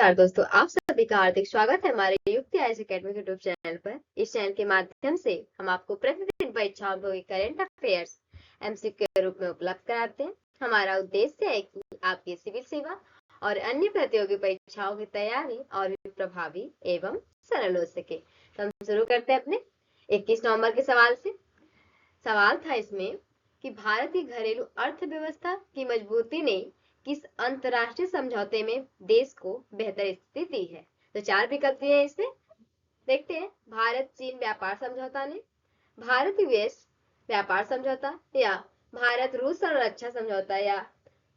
नमस्कार दोस्तों, आप सभी का हार्दिक स्वागत है हमारे युक्ति आईएएस एकेडमी यूट्यूब चैनल पर। इस चैनल के माध्यम से हम आपको प्रतिदिन परीक्षाओं के करंट अफेयर्स एमसीक्यू के रूप में उपलब्ध कराते हैं। हमारा उद्देश्य है कि आपकी सिविल सेवा और अन्य प्रतियोगी परीक्षाओं की तैयारी और भी प्रभावी एवं सरल हो सके। तो हम शुरू करते हैं अपने 21 नवंबर के सवाल से। सवाल था इसमें कि भारत की घरेलू अर्थव्यवस्था की मजबूती ने किस अंतरराष्ट्रीय समझौते में देश को बेहतर स्थिति दी है। तो 4 विकल्प दिए हैं इसमें, देखते हैं। भारत चीन व्यापार समझौता ने, भारत यूएस व्यापार समझौता, या भारत रूस संरक्षा समझौता, या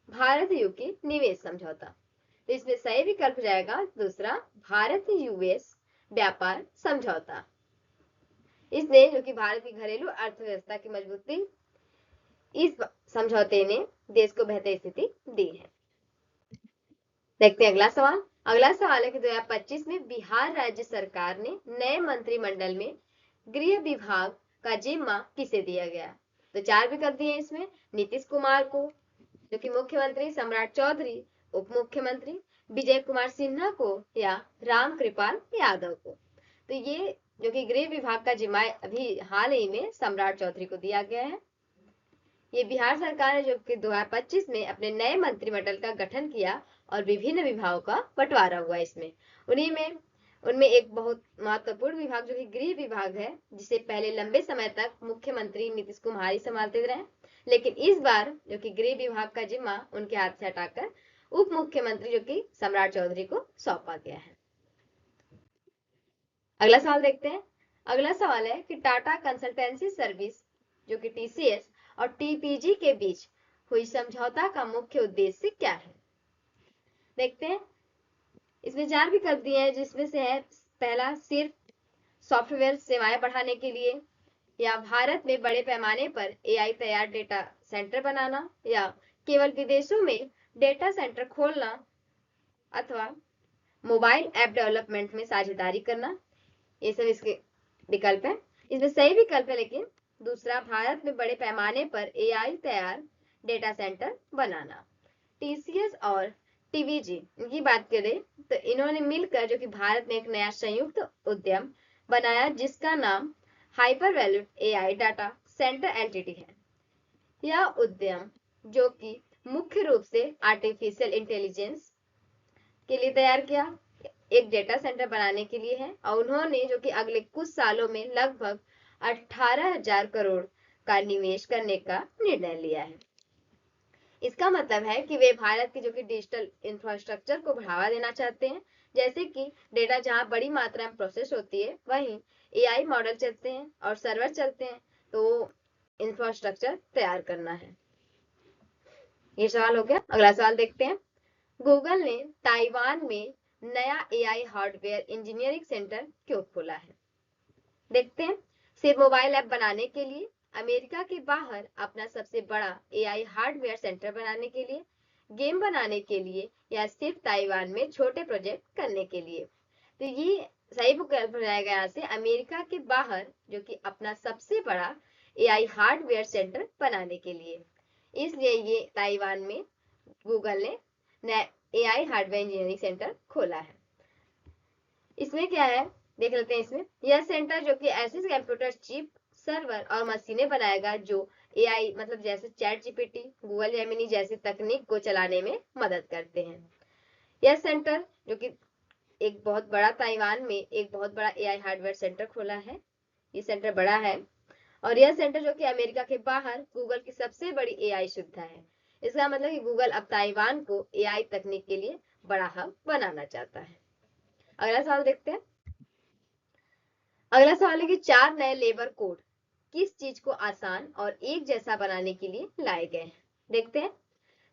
भारत यूके निवेश समझौता। तो इसमें सही विकल्प जाएगा दूसरा, भारत यूएस व्यापार समझौता। इसने जो कि भारत की घरेलू अर्थव्यवस्था की मजबूती, इस समझौते ने देश को बेहतर स्थिति दी है। देखते हैं अगला सवाल। अगला सवाल है कि 2025 में बिहार राज्य सरकार ने नए मंत्रिमंडल में गृह विभाग का जिम्मा किसे दिया गया। तो 4 विकल्प दिए इसमें, नीतीश कुमार को जो कि मुख्यमंत्री, सम्राट चौधरी उप मुख्यमंत्री, विजय कुमार सिन्हा को, या राम कृपाल यादव को। तो ये जो कि गृह विभाग का जिम्मा अभी हाल ही में सम्राट चौधरी को दिया गया है। ये बिहार सरकार ने जो कि 2025 में अपने नए मंत्रिमंडल का गठन किया और विभिन्न विभागों का बंटवारा हुआ इसमें। उनमें एक बहुत महत्वपूर्ण विभाग जो कि गृह विभाग है, जिसे पहले लंबे समय तक मुख्यमंत्री नीतीश कुमार ही संभालते रहे, लेकिन इस बार जो कि गृह विभाग का जिम्मा उनके हाथ से हटाकर उप मुख्यमंत्री जो कि सम्राट चौधरी को सौंपा गया है। अगला सवाल देखते हैं। अगला सवाल है कि टाटा कंसल्टेंसी सर्विस जो कि टीसीएस और टीपीजी के बीच हुई समझौता का मुख्य उद्देश्य क्या है। देखते हैं, इसमें 4 विकल्प दिए हैं, जिसमें से है पहला, सिर्फ सॉफ्टवेयर सेवाएं बढ़ाने के लिए, या भारत में बड़े पैमाने पर एआई तैयार डेटा सेंटर बनाना, या केवल विदेशों में डेटा सेंटर खोलना, अथवा मोबाइल ऐप डेवलपमेंट में साझेदारी करना। ये सब इसके विकल्प है। इसमें सही विकल्प है लेकिन दूसरा, भारत में बड़े पैमाने पर एआई तैयार डेटा सेंटर बनाना। टीसीएस और टीवीजी इनकी बात करें तो इन्होंने मिलकर जो कि भारत में एक नया संयुक्त उद्यम बनाया, जिसका नाम hyper valued AI data centre LTD है। यह उद्यम जो कि मुख्य रूप से आर्टिफिशियल इंटेलिजेंस के लिए तैयार किया एक डेटा सेंटर बनाने के लिए है, और उन्होंने जो कि अगले कुछ सालों में लगभग 18,000 करोड़ का निवेश करने का निर्णय लिया है। इसका मतलब है कि वे भारत की जो कि डिजिटल इंफ्रास्ट्रक्चर को बढ़ावा देना चाहते हैं, जैसे कि डेटा जहां बड़ी मात्रा में प्रोसेस होती है वहीं एआई मॉडल चलते हैं और सर्वर चलते हैं, तो इंफ्रास्ट्रक्चर तैयार करना है। ये सवाल हो गया। अगला सवाल देखते हैं। गूगल ने ताइवान में नया एआई हार्डवेयर इंजीनियरिंग सेंटर क्यों खोला है। देखते हैं, सिर्फ मोबाइल ऐप बनाने के लिए, अमेरिका के बाहर अपना सबसे बड़ा एआई हार्डवेयर सेंटर बनाने के लिए, गेम बनाने के लिए, या सिर्फ ताइवान में छोटे प्रोजेक्ट करने के लिए। तो ये सही विकल्प रहेगा यहाँ से, अमेरिका के बाहर जो कि अपना सबसे बड़ा एआई हार्डवेयर सेंटर बनाने के लिए। इसलिए ये ताइवान में गूगल ने एआई हार्डवेयर इंजीनियरिंग सेंटर खोला है। इसमें क्या है देख लेते हैं। इसमें यह सेंटर जो कि ऐसे कंप्यूटर चिप, सर्वर और मशीनें बनाएगा जो एआई मतलब जैसे चैट जीपीटी, गूगल जेमिनी जैसी तकनीक को चलाने में मदद करते हैं। यह सेंटर जो कि एक बहुत बड़ा, ताइवान में एक बहुत बड़ा एआई हार्डवेयर सेंटर खोला है। ये सेंटर बड़ा है और यह सेंटर जो कि अमेरिका के बाहर गूगल की सबसे बड़ी एआई सुविधा है। इसका मतलब कि गूगल अब ताइवान को एआई तकनीक के लिए बड़ा हब बनाना चाहता है। अगला सवाल देखते हैं। अगला सवाल है कि 4 नए लेबर कोड किस चीज को आसान और एक जैसा बनाने के लिए लाए गए हैं। देखते हैं,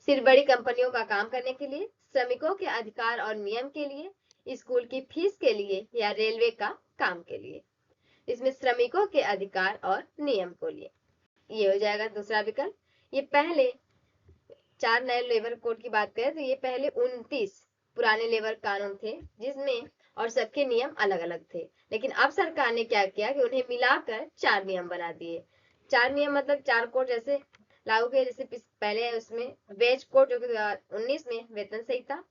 सिर्फ बड़ी कंपनियों का काम करने के लिए, श्रमिकों के अधिकार और नियम के लिए, स्कूल की फीस के लिए, या रेलवे का काम के लिए। इसमें श्रमिकों के अधिकार और नियम को लिए ये हो जाएगा दूसरा विकल्प। ये पहले 4 नए लेबर कोड की बात करें तो ये पहले 29 पुराने लेबर कानून थे, जिसमें और सबके नियम अलग अलग थे, लेकिन अब सरकार ने क्या किया कि उन्हें मिलाकर 4 नियम बना दिए। 4 नियम मतलब 4 कोड जैसे लागू किए, जैसे पहले उसमें वेज कोड जो कि 19 में वेतन संहिता,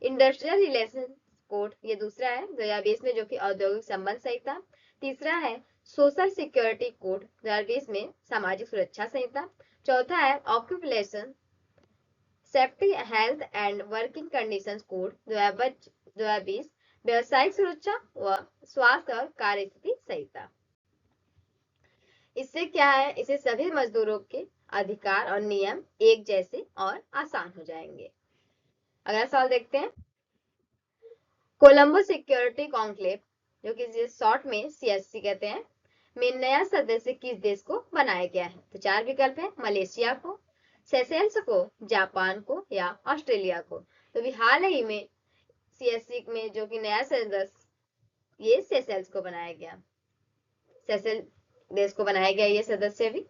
इंडस्ट्रियल रिलेशन कोड, ये दूसरा है 2020 में, जो कि औद्योगिक संबंध संहिता। तीसरा है सोशल सिक्योरिटी कोड 2020 में, सामाजिक सुरक्षा संहिता। चौथा है occupation safety health and working conditions code 2020, व्यवसायिक सुरक्षा व स्वास्थ्य और कार्यस्थिति संहिता। इससे क्या है, इसे सभी मजदूरों के अधिकार और नियम एक जैसे और आसान हो जाएंगे। अगला सवाल देखते हैं। कोलंबो सिक्योरिटी कॉन्क्लेव, जो कि शॉर्ट में CSC कहते हैं, में नया सदस्य किस देश को बनाया गया है? तो 4 विकल्प है, मलेशिया को, सेशेल्स को, जापान को या ऑस्ट्रेलिया को। तो भी हाल ही में CSC में जो कि नया सदस्य, ये सेशेल्स को बनाया गया, सेशेल देश को बनाया गया ये सदस्य भी।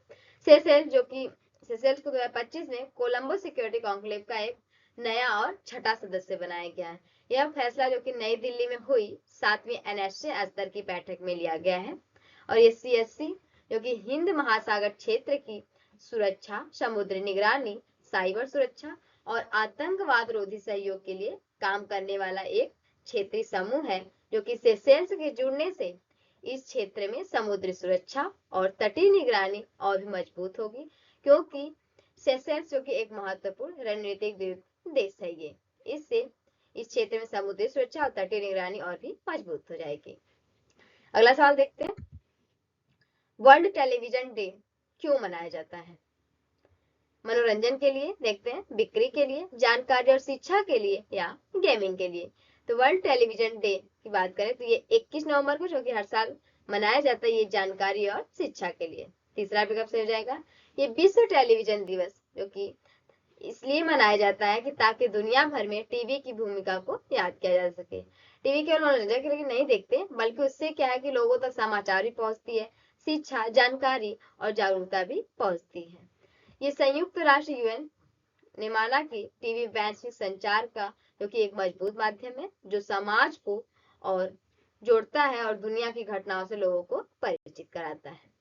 सेशेल्स को 2025 में कोलंबो सिक्योरिटी कॉन्क्लेव का एक नया और छठा सदस्य बनाया गया है। यह फैसला जो कि नई दिल्ली में हुई 7वीं NSA स्तर की बैठक में लिया गया है। और ये CSC जो कि हिंद महासागर क्षेत्र की सुरक्षा, समुद्री निगरानी, साइबर सुरक्षा और आतंकवाद रोधी सहयोग के लिए काम करने वाला एक क्षेत्रीय समूह है, जो कि सेशेल्स के जुड़ने से इस क्षेत्र में समुद्री सुरक्षा और तटीय निगरानी और भी मजबूत होगी, क्योंकि सेशेल्स जो कि एक महत्वपूर्ण रणनीतिक देश है, ये इससे इस क्षेत्र में समुद्री सुरक्षा और तटीय निगरानी और भी मजबूत हो जाएगी। अगला सवाल देखते हैं। वर्ल्ड टेलीविजन डे क्यों मनाया जाता है? मनोरंजन के लिए, देखते हैं, बिक्री के लिए, जानकारी और शिक्षा के लिए या गेमिंग के लिए? तो वर्ल्ड टेलीविजन डे की बात करें तो ये 21 नवंबर को जो कि हर साल मनाया जाता है, ये जानकारी और शिक्षा के लिए। तीसरा विकल्प सही हो जाएगा। ये विश्व टेलीविजन दिवस जो कि इसलिए मनाया जाता है कि ताकि दुनिया भर में टीवी की भूमिका को याद किया जा सके। टीवी केवल मनोरंजन के लिए नहीं देखते, बल्कि उससे क्या है कि लोगों तक समाचार भी पहुंचती है, शिक्षा, जानकारी और जागरूकता भी पहुंचती है। ये संयुक्त राष्ट्र UN ने माना कि टीवी वैश्विक संचार का जो कि एक मजबूत माध्यम है, जो समाज को और जोड़ता है और दुनिया की घटनाओं से लोगों को परिचित कराता है।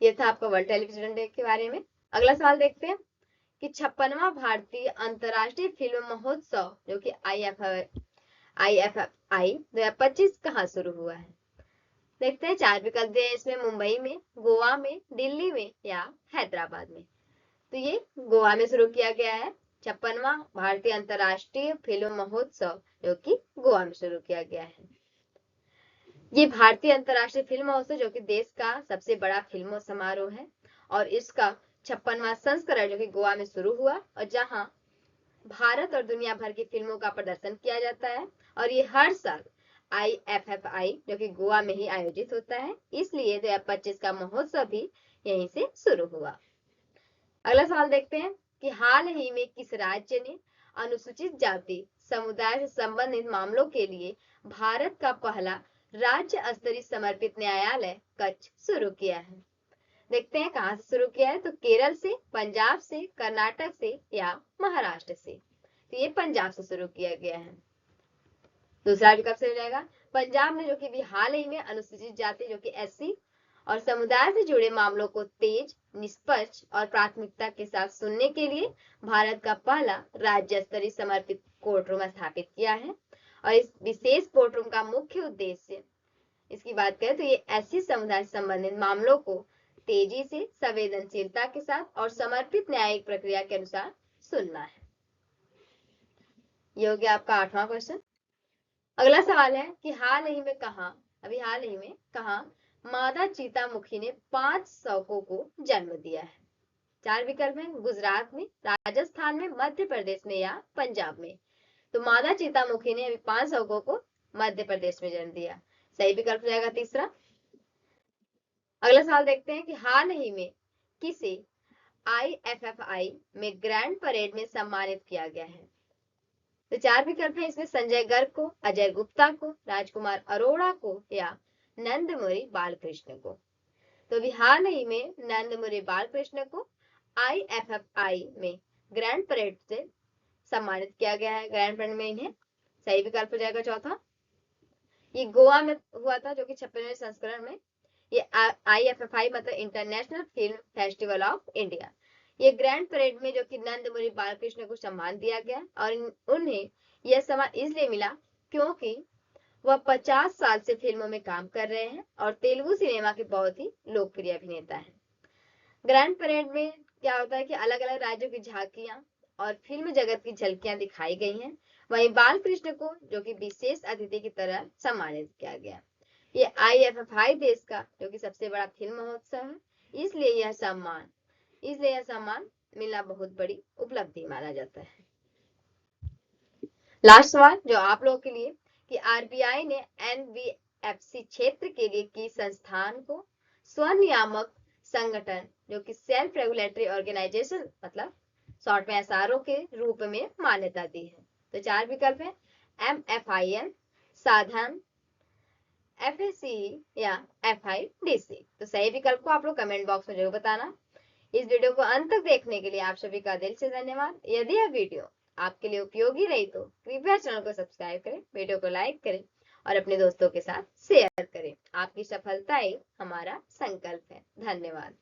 ये था आपका वर्ल्ड टेलीविजन डे के बारे में। अगला सवाल देखते हैं कि 56वां भारतीय अंतर्राष्ट्रीय फिल्म महोत्सव जो कि IFFI 2025 कहाँ शुरू हुआ है? देखते हैं, 4 विकल्प दिए इसमें, मुंबई में, गोवा में, दिल्ली में या हैदराबाद में। तो ये गोवा में शुरू किया गया है। 56वां भारतीय अंतर्राष्ट्रीय फिल्म महोत्सव जो कि गोवा में शुरू किया गया है। ये भारतीय अंतर्राष्ट्रीय फिल्म महोत्सव जो कि देश का सबसे बड़ा फिल्म समारोह है और इसका 56वां संस्करण जो कि गोवा में शुरू हुआ, और जहां भारत और दुनिया भर की फिल्मों का प्रदर्शन किया जाता है। और ये हर साल IFFI जो कि गोवा में ही आयोजित होता है, इसलिए 2025 का महोत्सव भी यहीं से शुरू हुआ। अगला सवाल देखते हैं कि हाल ही में किस राज्य ने अनुसूचित जाति समुदाय से संबंधित मामलों के लिए भारत का पहला राज्य स्तरीय समर्पित न्यायालय कक्ष शुरू किया है? देखते हैं कहां से शुरू किया है। तो केरल से, पंजाब से, कर्नाटक से या महाराष्ट्र से? तो ये पंजाब से शुरू किया गया है। दूसरा विकल्प सही हो जाएगा। पंजाब ने जो कि हाल ही में अनुसूचित जाति जो कि SC और समुदाय से जुड़े मामलों को तेज, निष्पक्ष और प्राथमिकता के साथ सुनने के लिए भारत का पहला राज्य स्तरीय समर्पित कोर्ट रूम स्थापित किया है। और इस विशेष कोर्ट रूम का मुख्य उद्देश्य, इसकी बात करें तो ये SC समुदाय से संबंधित मामलों को तेजी से, संवेदनशीलता के साथ और समर्पित न्यायिक प्रक्रिया के अनुसार सुनना है। ये हो गया आपका 8वां क्वेश्चन। अगला सवाल है कि हाल ही में कहा मादा चीतामुखी ने 5 शौकों को जन्म दिया है? 4 विकल्प हैं, गुजरात में, राजस्थान में, मध्य प्रदेश में या पंजाब में? तो मादा चीतामुखी ने अभी 5 शौकों को मध्य प्रदेश में जन्म दिया। सही विकल्प जाएगा तीसरा। अगला सवाल देखते हैं कि हाल ही में किसे IFFI में ग्रैंड परेड में सम्मानित किया गया है? तो 4 विकल्प है इसमें, संजय गर्ग को, अजय गुप्ता को, राजकुमार अरोड़ा को या नंदमुरी बालकृष्ण को? तो अभी हाल ही में नंदमुरी बालकृष्ण को IFFI में ग्रैंड परेड से सम्मानित किया गया है, ग्रैंड परेड में इन्हें। सही विकल्प हो जाएगा चौथा। ये गोवा में हुआ था जो कि 56वें संस्करण में। ये IFFI मतलब international film festival of India. ये ग्रैंड परेड में जो कि नंदमुरी बालकृष्ण को सम्मान दिया गया और उन्हें यह सम्मान इसलिए मिला क्योंकि वह 50 साल से फिल्मों में काम कर रहे हैं और तेलुगु सिनेमा के बहुत ही लोकप्रिय अभिनेता हैं। ग्रैंड परेड में क्या होता है कि अलग अलग राज्यों की झांकियां और फिल्म जगत की झलकियां दिखाई गई हैं। वहीं बालकृष्ण को जो कि विशेष अतिथि की तरह सम्मानित किया गया। ये IFFI देश का जो कि सबसे बड़ा फिल्म महोत्सव है, इसलिए यह सम्मान मिलना बहुत बड़ी उपलब्धि माना जाता है। लास्ट सवाल जो आप लोगों के लिए कि RBI ने NBFC क्षेत्र के लिए की संस्थान को स्वनियामक संगठन जो कि सेल्फ रेगुलेटरी ऑर्गेनाइजेशन मतलब शॉर्ट में SRO के रूप में मान्यता दी है। तो 4 विकल्प है MFIN, साधन, FACE या FIDC। तो सही विकल्प को आप लोग कमेंट बॉक्स में जरूर बताना। इस वीडियो को अंत तक देखने के लिए आप सभी का दिल से धन्यवाद। यदि यह वीडियो आपके लिए उपयोगी रही तो कृपया चैनल को सब्सक्राइब करें, वीडियो को लाइक करें और अपने दोस्तों के साथ शेयर करें। आपकी सफलता ही हमारा संकल्प है। धन्यवाद।